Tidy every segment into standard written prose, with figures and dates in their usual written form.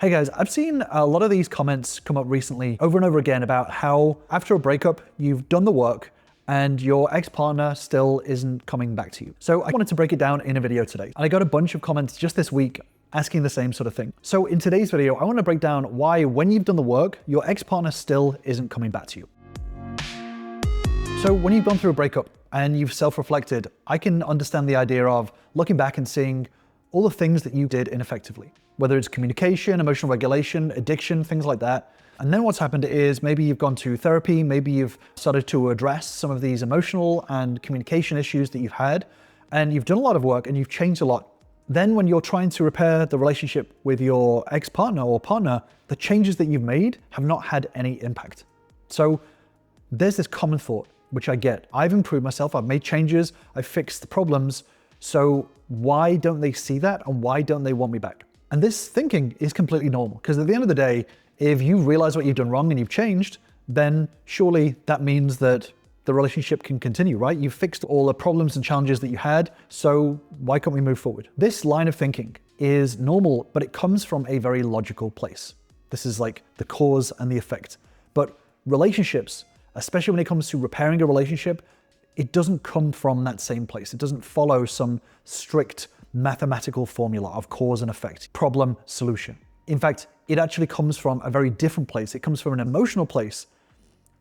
Hey guys, I've seen a lot of these comments come up recently over and over again about how after a breakup, you've done the work and your ex-partner still isn't coming back to you. So I wanted to break it down in a video today. And I got a bunch of comments just this week asking the same sort of thing. So in today's video, I want to break down why when you've done the work, your ex-partner still isn't coming back to you. So when you've gone through a breakup and you've self-reflected, I can understand the idea of looking back and seeing all the things that you did ineffectively, whether it's communication, emotional regulation, addiction, things like that. And then what's happened is maybe you've gone to therapy, maybe you've started to address some of these emotional and communication issues that you've had, and you've done a lot of work and you've changed a lot. Then when you're trying to repair the relationship with your ex-partner or partner, the changes that you've made have not had any impact. So there's this common thought, which I get. I've improved myself, I've made changes, I've fixed the problems. So why don't they see that and why don't they want me back? And this thinking is completely normal because at the end of the day, if you realize what you've done wrong and you've changed, then surely that means that the relationship can continue, right? You've fixed all the problems and challenges that you had, so why can't we move forward? This line of thinking is normal, but it comes from a very logical place. This is like the cause and the effect. But relationships, especially when it comes to repairing a relationship, it doesn't come from that same place. It doesn't follow some strict mathematical formula of cause and effect, problem, solution. In fact, it actually comes from a very different place. It comes from an emotional place.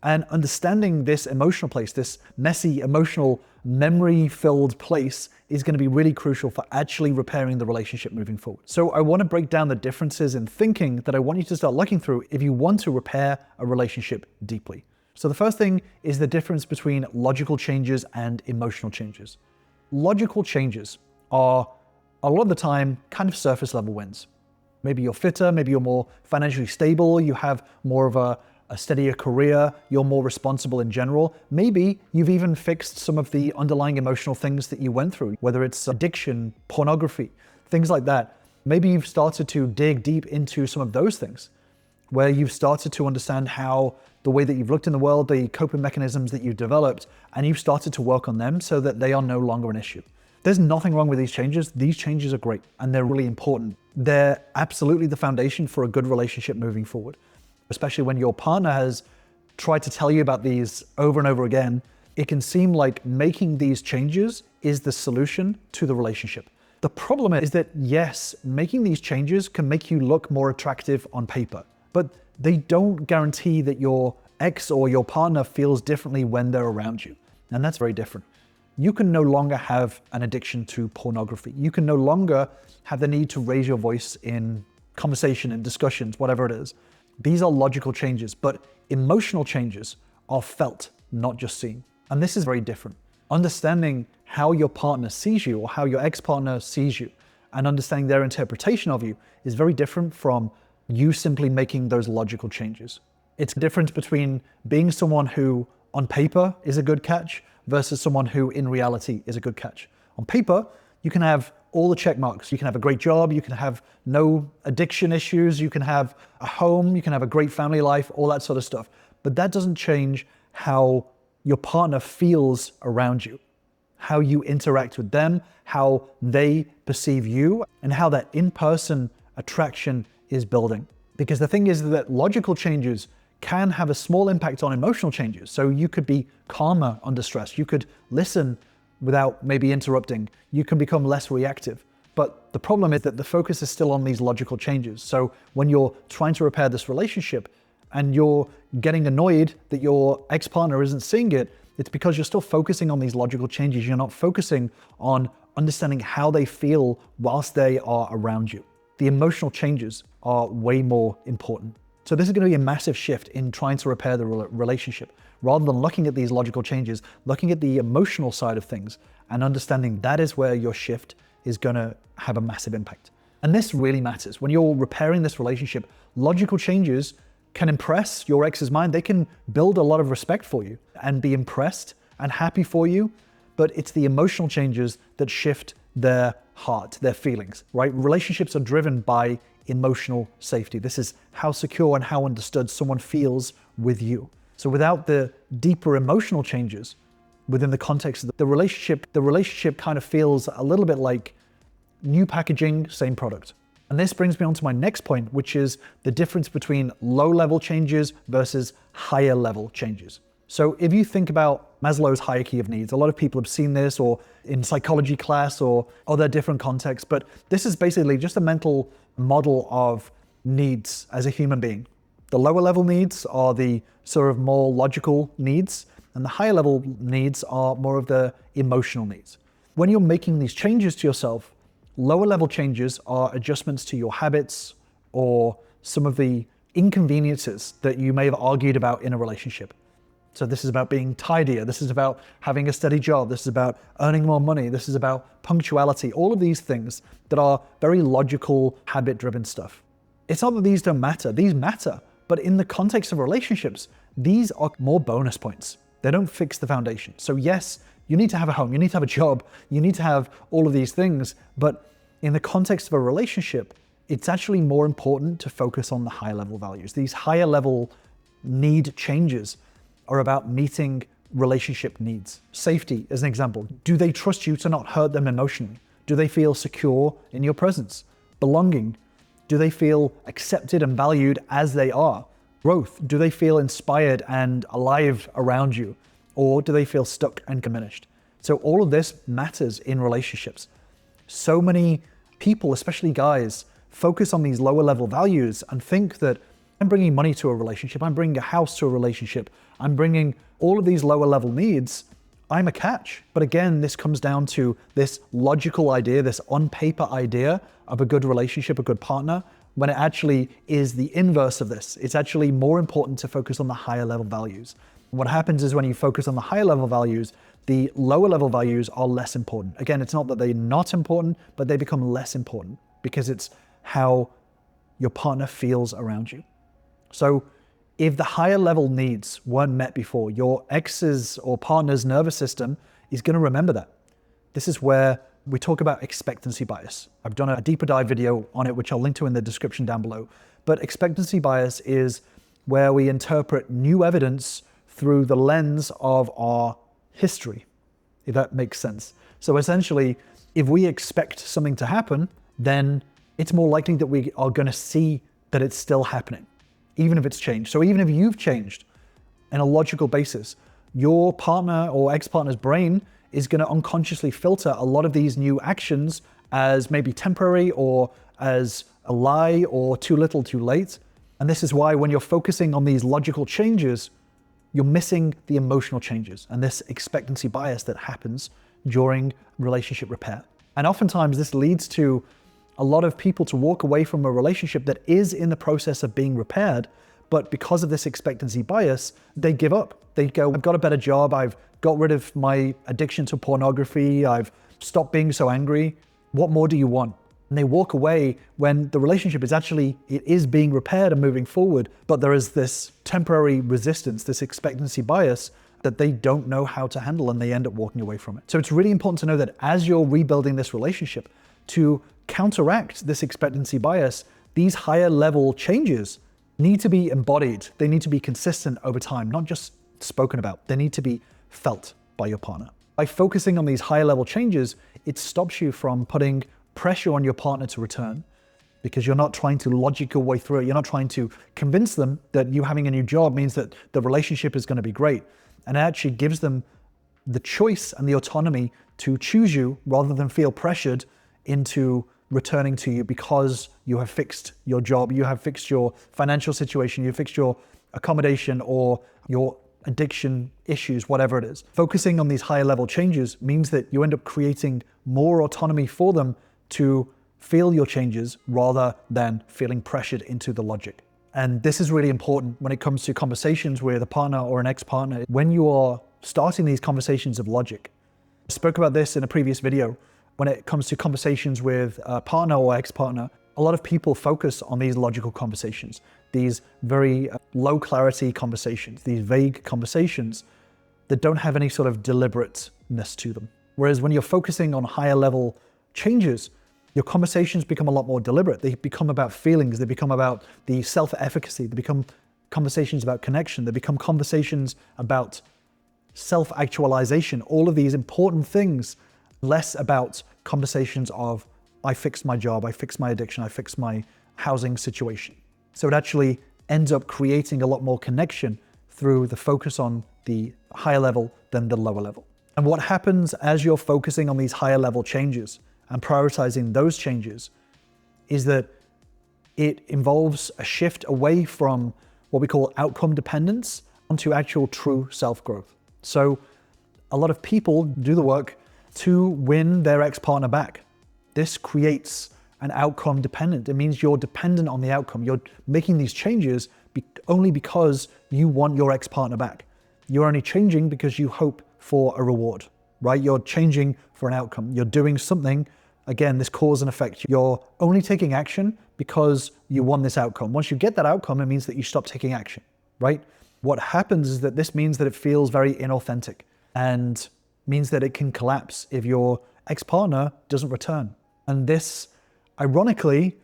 And understanding this emotional place, this messy, emotional, memory-filled place is going to be really crucial for actually repairing the relationship moving forward. So I want to break down the differences in thinking that I want you to start looking through if you want to repair a relationship deeply. So the first thing is the difference between logical changes and emotional changes. Logical changes are a lot of the time kind of surface level wins. Maybe you're fitter, maybe you're more financially stable, you have more of a steadier career, you're more responsible in general. Maybe you've even fixed some of the underlying emotional things that you went through, whether it's addiction, pornography, things like that. Maybe you've started to dig deep into some of those things, where you've started to understand how the way that you've looked in the world, the coping mechanisms that you've developed, and you've started to work on them so that they are no longer an issue. There's nothing wrong with these changes. These changes are great and they're really important. They're absolutely the foundation for a good relationship moving forward, especially when your partner has tried to tell you about these over and over again. It can seem like making these changes is the solution to the relationship. The problem is that yes, making these changes can make you look more attractive on paper, but they don't guarantee that your ex or your partner feels differently when they're around you. And that's very different. You can no longer have an addiction to pornography. You can no longer have the need to raise your voice in conversation and discussions, whatever it is. These are logical changes, but emotional changes are felt, not just seen. And this is very different. Understanding how your partner sees you or how your ex-partner sees you and understanding their interpretation of you is very different from you simply making those logical changes. It's a difference between being someone who on paper is a good catch versus someone who in reality is a good catch. On paper, you can have all the check marks. You can have a great job, you can have no addiction issues, you can have a home, you can have a great family life, all that sort of stuff. But that doesn't change how your partner feels around you, how you interact with them, how they perceive you, and how that in-person attraction is building. Because the thing is that logical changes can have a small impact on emotional changes. So you could be calmer under stress. You could listen without maybe interrupting. You can become less reactive. But the problem is that the focus is still on these logical changes. So when you're trying to repair this relationship and you're getting annoyed that your ex-partner isn't seeing it, it's because you're still focusing on these logical changes. You're not focusing on understanding how they feel whilst they are around you. The emotional changes are way more important. So this is going to be a massive shift in trying to repair the relationship. Rather than looking at these logical changes, looking at the emotional side of things and understanding that is where your shift is going to have a massive impact. And this really matters. When you're repairing this relationship, logical changes can impress your ex's mind. They can build a lot of respect for you and be impressed and happy for you. But it's the emotional changes that shift their heart, their feelings, right? Relationships are driven by emotional safety. This is how secure and how understood someone feels with you. So without the deeper emotional changes within the context of the relationship kind of feels a little bit like new packaging, same product. And this brings me on to my next point, which is the difference between low-level changes versus higher-level changes. So if you think about Maslow's hierarchy of needs, a lot of people have seen this or in psychology class or other different contexts, but this is basically just a mental model of needs as a human being. The lower level needs are the sort of more logical needs, and the higher level needs are more of the emotional needs. When you're making these changes to yourself, lower level changes are adjustments to your habits or some of the inconveniences that you may have argued about in a relationship. So this is about being tidier. This is about having a steady job. This is about earning more money. This is about punctuality. All of these things that are very logical, habit-driven stuff. It's not that these don't matter. These matter. But in the context of relationships, these are more bonus points. They don't fix the foundation. So yes, you need to have a home. You need to have a job. You need to have all of these things. But in the context of a relationship, it's actually more important to focus on the higher level values. These higher level need changes are about meeting relationship needs. Safety is an example. Do they trust you to not hurt them emotionally? Do they feel secure in your presence? Belonging. Do they feel accepted and valued as they are? Growth. Do they feel inspired and alive around you? Or do they feel stuck and diminished? So all of this matters in relationships. So many people, especially guys, focus on these lower level values and think that I'm bringing money to a relationship, I'm bringing a house to a relationship, I'm bringing all of these lower level needs, I'm a catch. But again, this comes down to this logical idea, this on paper idea of a good relationship, a good partner, when it actually is the inverse of this. It's actually more important to focus on the higher level values. What happens is when you focus on the higher level values, the lower level values are less important. Again, it's not that they're not important, but they become less important because it's how your partner feels around you. So if the higher level needs weren't met before, your ex's or partner's nervous system is going to remember that. This is where we talk about expectancy bias. I've done a deeper dive video on it, which I'll link to in the description down below. But expectancy bias is where we interpret new evidence through the lens of our history, if that makes sense. So essentially, if we expect something to happen, then it's more likely that we are going to see that it's still happening, even if it's changed. So even if you've changed in a logical basis, your partner or ex-partner's brain is going to unconsciously filter a lot of these new actions as maybe temporary or as a lie or too little too late. And this is why when you're focusing on these logical changes, you're missing the emotional changes and this expectancy bias that happens during relationship repair. And oftentimes this leads to a lot of people to walk away from a relationship that is in the process of being repaired, but because of this expectancy bias, they give up. They go, I've got a better job, I've got rid of my addiction to pornography, I've stopped being so angry. What more do you want? And they walk away when the relationship is actually, it is being repaired and moving forward, but there is this temporary resistance, this expectancy bias that they don't know how to handle and they end up walking away from it. So it's really important to know that as you're rebuilding this relationship, to counteract this expectancy bias, these higher level changes need to be embodied. They need to be consistent over time, not just spoken about. They need to be felt by your partner. By focusing on these higher level changes, it stops you from putting pressure on your partner to return because you're not trying to logic your way through it. You're not trying to convince them that you having a new job means that the relationship is going to be great. And it actually gives them the choice and the autonomy to choose you rather than feel pressured into returning to you because you have fixed your job, you have fixed your financial situation, you fixed your accommodation or your addiction issues, whatever it is. Focusing on these higher level changes means that you end up creating more autonomy for them to feel your changes rather than feeling pressured into the logic. And this is really important when it comes to conversations with a partner or an ex-partner. When you are starting these conversations of logic, I spoke about this in a previous video. When it comes to conversations with a partner or ex-partner, a lot of people focus on these logical conversations, these very low clarity conversations, these vague conversations that don't have any sort of deliberateness to them. Whereas when you're focusing on higher level changes, your conversations become a lot more deliberate. They become about feelings, they become about the self-efficacy, they become conversations about connection, they become conversations about self-actualization, all of these important things, less about conversations of I fixed my job, I fixed my addiction, I fixed my housing situation. So it actually ends up creating a lot more connection through the focus on the higher level than the lower level. And what happens as you're focusing on these higher level changes and prioritizing those changes is that it involves a shift away from what we call outcome dependence onto actual true self-growth. So a lot of people do the work to win their ex-partner back. This creates an outcome dependent. It means you're dependent on the outcome. You're making these changes only because you want your ex-partner back. You're only changing because you hope for a reward, right? You're changing for an outcome. You're doing something, again, this cause and effect. You're only taking action because you want this outcome. Once you get that outcome, it means that you stop taking action, right? What happens is that this means that it feels very inauthentic and means that it can collapse if your ex-partner doesn't return. And this, ironically,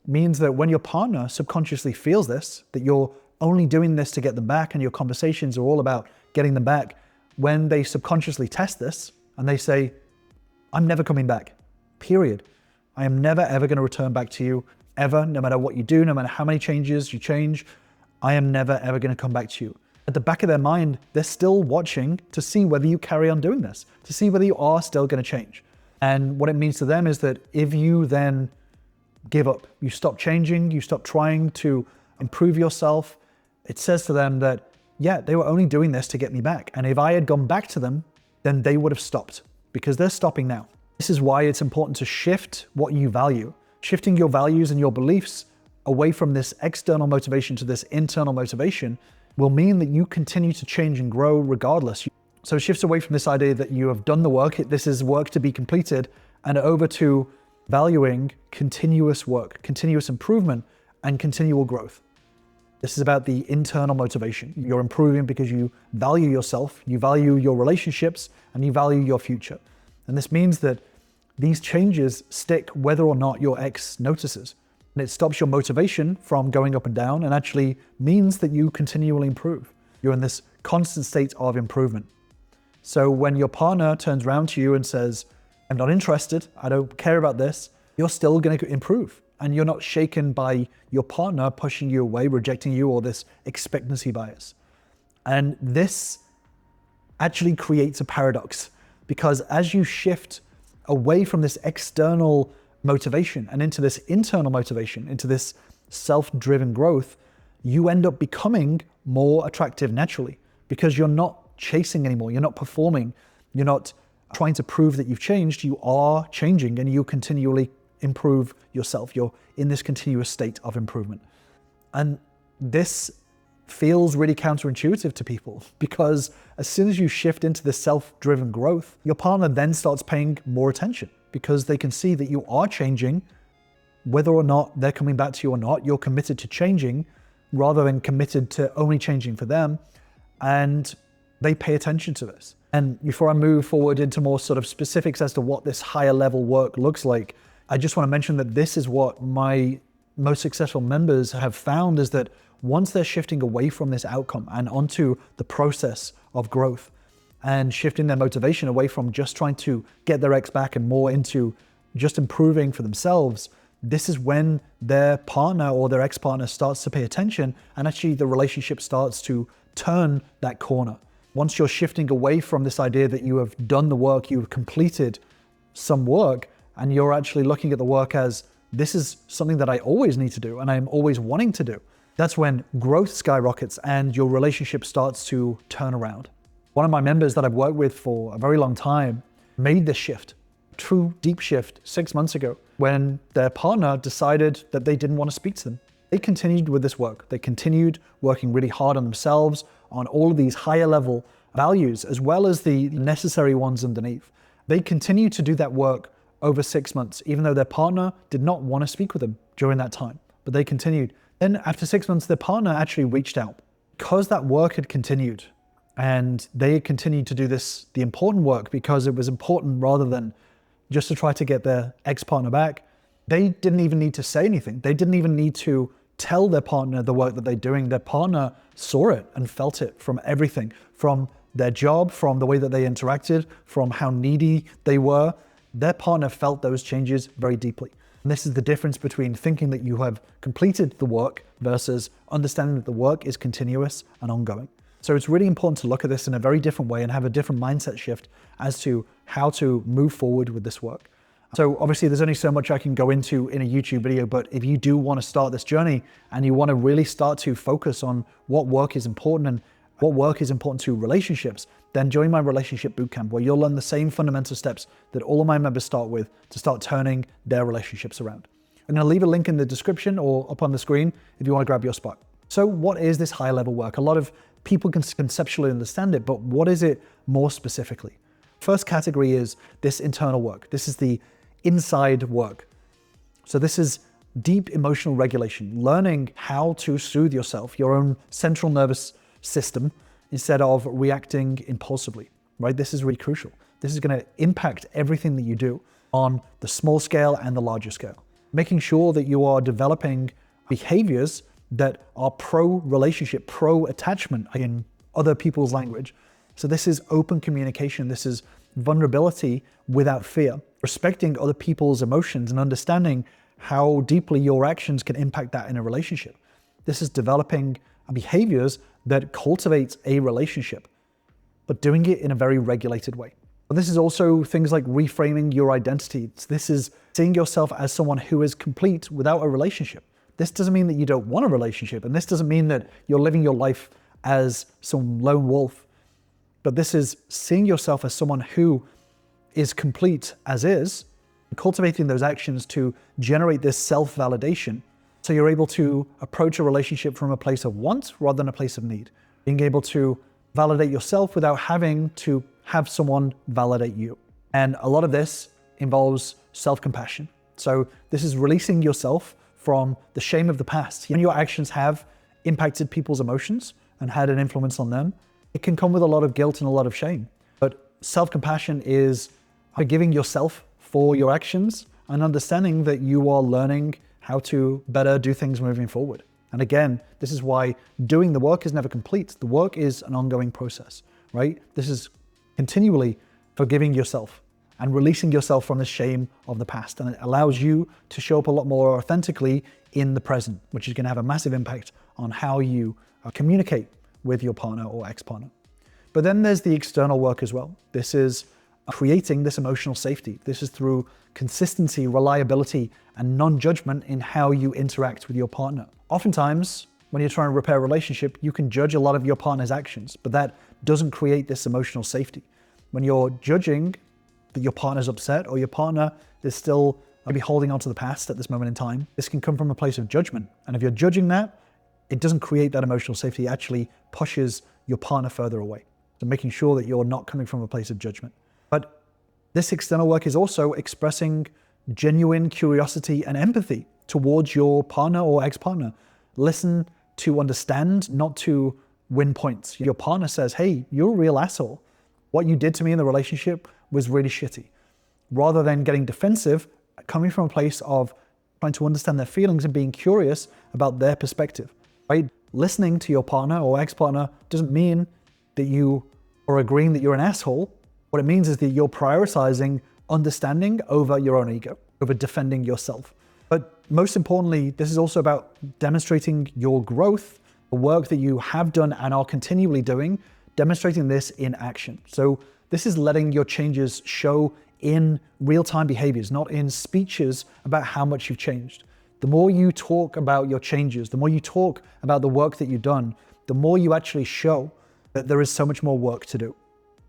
means that when your partner subconsciously feels this, that you're only doing this to get them back and your conversations are all about getting them back, when they subconsciously test this and they say, I'm never coming back, period. I am never, ever going to return back to you, ever, no matter what you do, no matter how many changes you change, I am never, ever going to come back to you. At the back of their mind, they're still watching to see whether you carry on doing this, to see whether you are still going to change. And what it means to them is that if you then give up, you stop changing, you stop trying to improve yourself, it says to them that, yeah, they were only doing this to get me back. And if I had gone back to them, then they would have stopped because they're stopping now. This is why it's important to shift what you value. Shifting your values and your beliefs away from this external motivation to this internal motivation will mean that you continue to change and grow regardless. So it shifts away from this idea that you have done the work, this is work to be completed, and over to valuing continuous work, continuous improvement, and continual growth. This is about the internal motivation. You're improving because you value yourself, you value your relationships, and you value your future. And this means that these changes stick whether or not your ex notices. And it stops your motivation from going up and down and actually means that you continually improve. You're in this constant state of improvement. So when your partner turns around to you and says, I'm not interested, I don't care about this, you're still going to improve. And you're not shaken by your partner pushing you away, rejecting you, or this expectancy bias. And this actually creates a paradox because as you shift away from this external motivation and into this internal motivation, into this self-driven growth, you end up becoming more attractive naturally because you're not chasing anymore. You're not performing. You're not trying to prove that you've changed. You are changing and you continually improve yourself. You're in this continuous state of improvement. And this feels really counterintuitive to people because as soon as you shift into this self-driven growth, your partner then starts paying more attention because they can see that you are changing, whether or not they're coming back to you or not. You're committed to changing rather than committed to only changing for them. And they pay attention to this. And before I move forward into more sort of specifics as to what this higher level work looks like, I just want to mention that this is what my most successful members have found is that once they're shifting away from this outcome and onto the process of growth and shifting their motivation away from just trying to get their ex back and more into just improving for themselves, this is when their partner or their ex-partner starts to pay attention and actually the relationship starts to turn that corner. Once you're shifting away from this idea that you have done the work, you've completed some work, and you're actually looking at the work as this is something that I always need to do and I'm always wanting to do, that's when growth skyrockets and your relationship starts to turn around. One of my members that I've worked with for a very long time made this shift, true deep shift 6 months ago when their partner decided that they didn't want to speak to them. They continued with this work. They continued working really hard on themselves, on all of these higher level values, as well as the necessary ones underneath. They continued to do that work over 6 months, even though their partner did not want to speak with them during that time, but they continued. Then after 6 months, their partner actually reached out because that work had continued and they had continued to do this, the important work, because it was important rather than just to try to get their ex-partner back. They didn't even need to say anything. They didn't even need to tell their partner the work that they're doing. Their partner saw it and felt it from everything, from their job, from the way that they interacted, from how needy they were. their partner felt those changes very deeply. And this is the difference between thinking that you have completed the work versus understanding that the work is continuous and ongoing. So it's really important to look at this in a very different way and have a different mindset shift as to how to move forward with this work. So obviously there's only so much I can go into in a YouTube video, but if you do want to start this journey and you want to really start to focus on what work is important and what work is important to relationships, then join my Relationship Bootcamp, where you'll learn the same fundamental steps that all of my members start with to start turning their relationships around. I'm going to leave a link in the description or up on the screen if you want to grab your spot. So what is this high level work? A lot of people can conceptually understand it, but what is it more specifically? First category is this internal work. This is the inside work. So this is deep emotional regulation, learning how to soothe yourself, your own central nervous system, instead of reacting impulsively, right? This is really crucial. This is going to impact everything that you do on the small scale and the larger scale. Making sure that you are developing behaviors that are pro-relationship, pro-attachment in other people's language. So this is open communication. This is vulnerability without fear, respecting other people's emotions and understanding how deeply your actions can impact that in a relationship. This is developing behaviors that cultivate a relationship, but doing it in a very regulated way. But this is also things like reframing your identity. This is seeing yourself as someone who is complete without a relationship. This doesn't mean that you don't want a relationship, and this doesn't mean that you're living your life as some lone wolf, but this is seeing yourself as someone who is complete as is, and cultivating those actions to generate this self-validation so you're able to approach a relationship from a place of want rather than a place of need. Being able to validate yourself without having to have someone validate you. And a lot of this involves self-compassion. So this is releasing yourself from the shame of the past. When your actions have impacted people's emotions and had an influence on them, it can come with a lot of guilt and a lot of shame. But self-compassion is forgiving yourself for your actions and understanding that you are learning how to better do things moving forward. And again, this is why doing the work is never complete. The work is an ongoing process, right? This is continually forgiving yourself and releasing yourself from the shame of the past. And it allows you to show up a lot more authentically in the present, which is going to have a massive impact on how you communicate with your partner or ex-partner. But then there's the external work as well. This is creating this emotional safety. This is through consistency, reliability, and non-judgment in how you interact with your partner. Oftentimes, when you're trying to repair a relationship, you can judge a lot of your partner's actions, but that doesn't create this emotional safety. When you're judging that your partner's upset or your partner is still maybe holding on to the past at this moment in time, this can come from a place of judgment. And if you're judging that, it doesn't create that emotional safety. It actually pushes your partner further away. So making sure that you're not coming from a place of judgment. But this external work is also expressing genuine curiosity and empathy towards your partner or ex-partner. Listen to understand, not to win points. Your partner says, hey, you're a real asshole. What you did to me in the relationship was really shitty. Rather than getting defensive, coming from a place of trying to understand their feelings and being curious about their perspective, right? Listening to your partner or ex-partner doesn't mean that you are agreeing that you're an asshole. What it means is that you're prioritizing understanding over your own ego, over defending yourself. But most importantly, this is also about demonstrating your growth, the work that you have done and are continually doing, demonstrating this in action. So this is letting your changes show in real-time behaviors, not in speeches about how much you've changed. The more you talk about your changes, the more you talk about the work that you've done, the more you actually show that there is so much more work to do.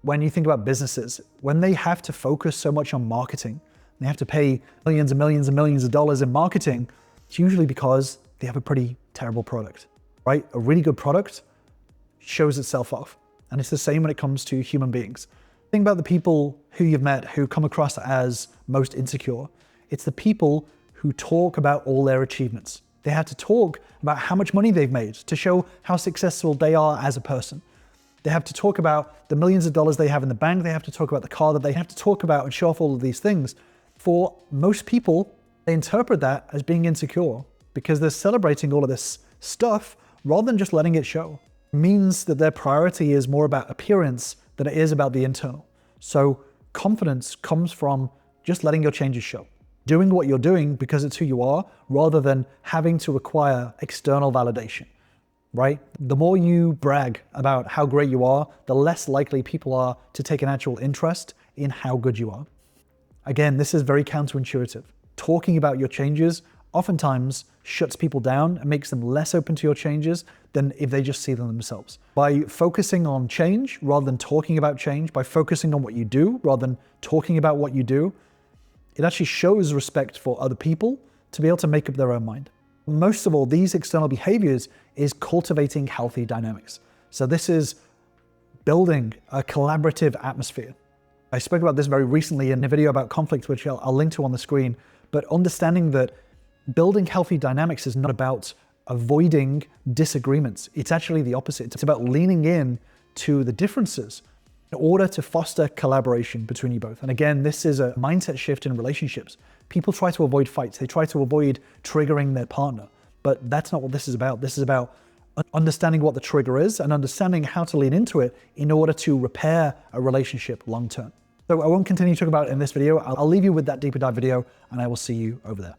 When you think about businesses, when they have to focus so much on marketing, they have to pay millions and millions and millions of dollars in marketing, it's usually because they have a pretty terrible product, right? A really good product shows itself off. And it's the same when it comes to human beings. Think about the people who you've met who come across as most insecure. It's the people who talk about all their achievements. They have to talk about how much money they've made to show how successful they are as a person. They have to talk about the millions of dollars they have in the bank. They have to talk about the car that they have to talk about and show off all of these things. For most people, they interpret that as being insecure because they're celebrating all of this stuff rather than just letting it show. It means that their priority is more about appearance than it is about the internal. So confidence comes from just letting your changes show. Doing what you're doing because it's who you are, rather than having to require external validation, right? The more you brag about how great you are, the less likely people are to take an actual interest in how good you are. Again, this is very counterintuitive. Talking about your changes oftentimes shuts people down and makes them less open to your changes than if they just see them themselves. By focusing on change rather than talking about change, by focusing on what you do rather than talking about what you do, it actually shows respect for other people to be able to make up their own mind. Most of all, these external behaviors is cultivating healthy dynamics. So this is building a collaborative atmosphere. I spoke about this very recently in a video about conflict, which I'll link to on the screen, but understanding that building healthy dynamics is not about avoiding disagreements. It's actually the opposite. It's about leaning in to the differences in order to foster collaboration between you both. And again, this is a mindset shift in relationships. People try to avoid fights. They try to avoid triggering their partner, but that's not what this is about. This is about understanding what the trigger is and understanding how to lean into it in order to repair a relationship long term. So I won't continue talking about it in this video. I'll leave you with that deeper dive video, and I will see you over there.